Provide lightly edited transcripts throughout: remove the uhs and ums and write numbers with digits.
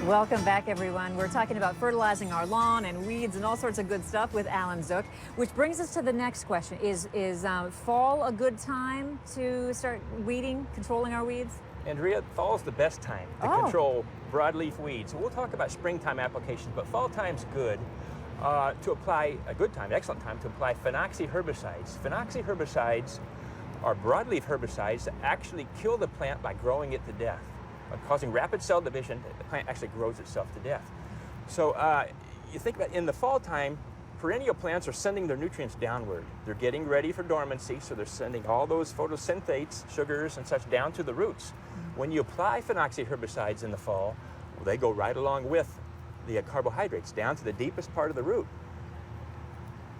Welcome back, everyone. We're talking about fertilizing our lawn and weeds and all sorts of good stuff with Alan Zook, which brings us to the next question. Is fall a good time to start weeding, controlling our weeds? Andrea, fall's the best time to control broadleaf weeds. We'll talk about springtime applications, but fall time's good to apply, a good time, excellent time to apply phenoxy herbicides. Phenoxy herbicides are broadleaf herbicides that actually kill the plant by growing it to death. Causing rapid cell division, the plant actually grows itself to death. So you think about in the fall time, perennial plants are sending their nutrients downward. They're getting ready for dormancy, so they're sending all those photosynthates, sugars and such down to the roots. When you apply phenoxy herbicides in the fall, well, they go right along with the carbohydrates down to the deepest part of the root,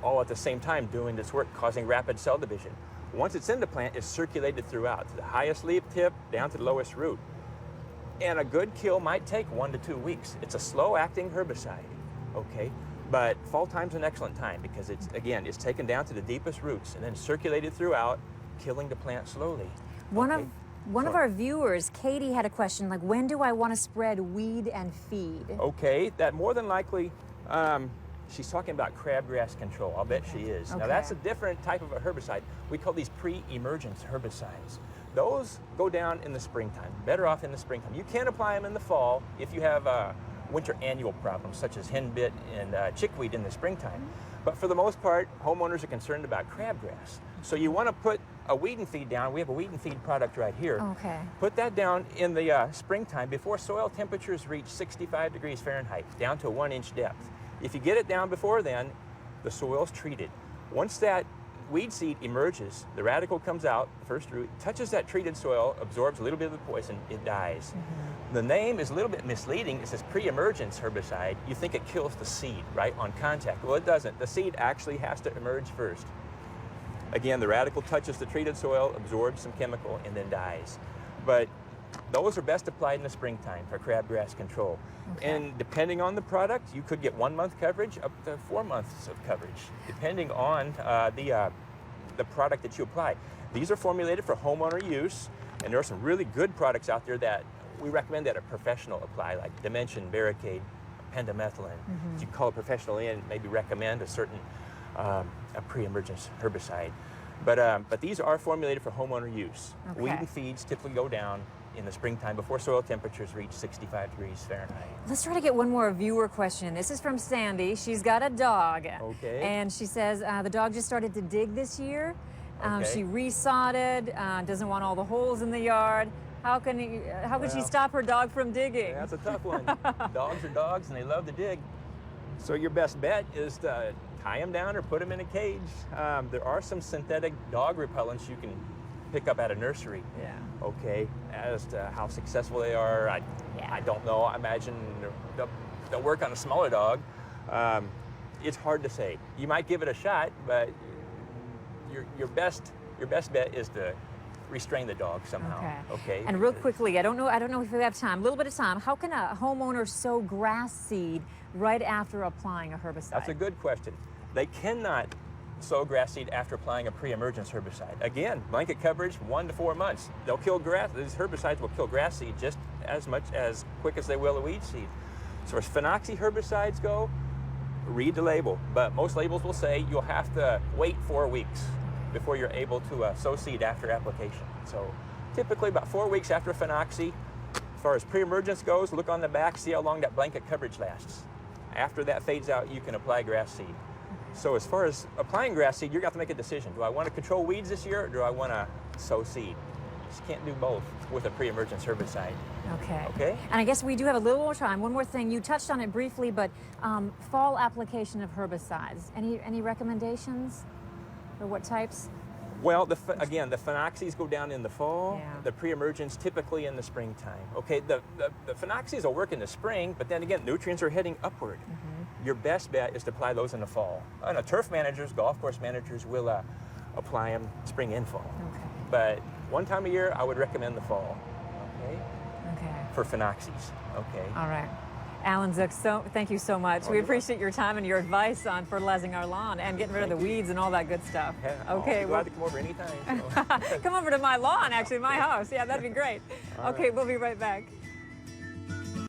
all at the same time doing this work, causing rapid cell division. Once it's in the plant, it's circulated throughout, to the highest leaf tip, down to the lowest root. And a good kill might take 1 to 2 weeks. It's a slow-acting herbicide, okay? But fall time's an excellent time because it's, again, it's taken down to the deepest roots and then circulated throughout, killing the plant slowly. One of our viewers, Katie, had a question like, when do I want to spread weed and feed? Okay, that more than likely, she's talking about crabgrass control. I'll bet she is. Now that's a different type of a herbicide. We call these pre-emergence herbicides. Those go down in the springtime, better off in the springtime. You can apply them in the fall if you have winter annual problems such as henbit and chickweed in the springtime. But for the most part, homeowners are concerned about crabgrass. So you want to put a weed and feed down. We have a weed and feed product right here. Okay. Put that down in the springtime before soil temperatures reach 65 degrees Fahrenheit, down to a 1-inch depth. If you get it down before then, the soil's treated. Once that weed seed emerges, the radical comes out, the first root, touches that treated soil, absorbs a little bit of the poison, it dies. The name is a little bit misleading. It says pre-emergence herbicide. You think it kills the seed, right, on contact. Well, it doesn't. The seed actually has to emerge first. Again, the radical touches the treated soil, absorbs some chemical, and then dies. But those are best applied in the springtime for crabgrass control. And depending on the product, you could get 1 month coverage up to 4 months of coverage, depending on the product that you apply. These are formulated for homeowner use, and there are some really good products out there that we recommend that a professional apply, like Dimension, Barricade, Pendimethalin. You call a professional in, maybe recommend a certain a pre-emergence herbicide. But these are formulated for homeowner use. Weed and feeds typically go down in the springtime before soil temperatures reach 65 degrees Fahrenheit. Let's try to get one more viewer question. This is from Sandy. She's got a dog. Okay. And she says the dog just started to dig this year. She resodded, doesn't want all the holes in the yard. How can she stop her dog from digging? That's a tough one. Dogs are dogs and they love to dig. So your best bet is to tie them down or put them in a cage. There are some synthetic dog repellents you can pick up at a nursery. Okay, as to how successful they are, I don't know. I imagine they'll work on a smaller dog. It's hard to say. You might give it a shot, but your best bet is to restrain the dog somehow. Okay. And real quickly, I don't know if we have time. A little bit of time. How can a homeowner sow grass seed right after applying a herbicide? That's a good question. They cannot sow grass seed after applying a pre-emergence herbicide. Again, blanket coverage, 1 to 4 months. They'll kill grass. These herbicides will kill grass seed just as quick as they will a weed seed. So as phenoxy herbicides go, read the label. But most labels will say you'll have to wait 4 weeks before you're able to sow seed after application. So typically about 4 weeks after phenoxy. As far as pre-emergence goes, look on the back, see how long that blanket coverage lasts. After that fades out, you can apply grass seed. So as far as applying grass seed, you're going to have to make a decision. Do I want to control weeds this year, or do I want to sow seed? Just can't do both with a pre-emergence herbicide. Okay. And I guess we do have a little more time. One more thing. You touched on it briefly, but fall application of herbicides. Any recommendations? Or what types? Well, again, the phenoxies go down in the fall. The pre-emergence typically in the springtime. Okay, the phenoxies will work in the spring, but then again, nutrients are heading upward. Your best bet is to apply those in the fall. Turf managers, golf course managers will apply them spring and fall. But one time a year, I would recommend the fall. For phenoxies. All right. Alan Zook, thank you so much. We appreciate your time and your advice on fertilizing our lawn and getting rid of the weeds and all that good stuff. Okay, glad to come over anytime. So. Come over to my lawn, actually, my house. Yeah, that'd be great. Okay, we'll be right back.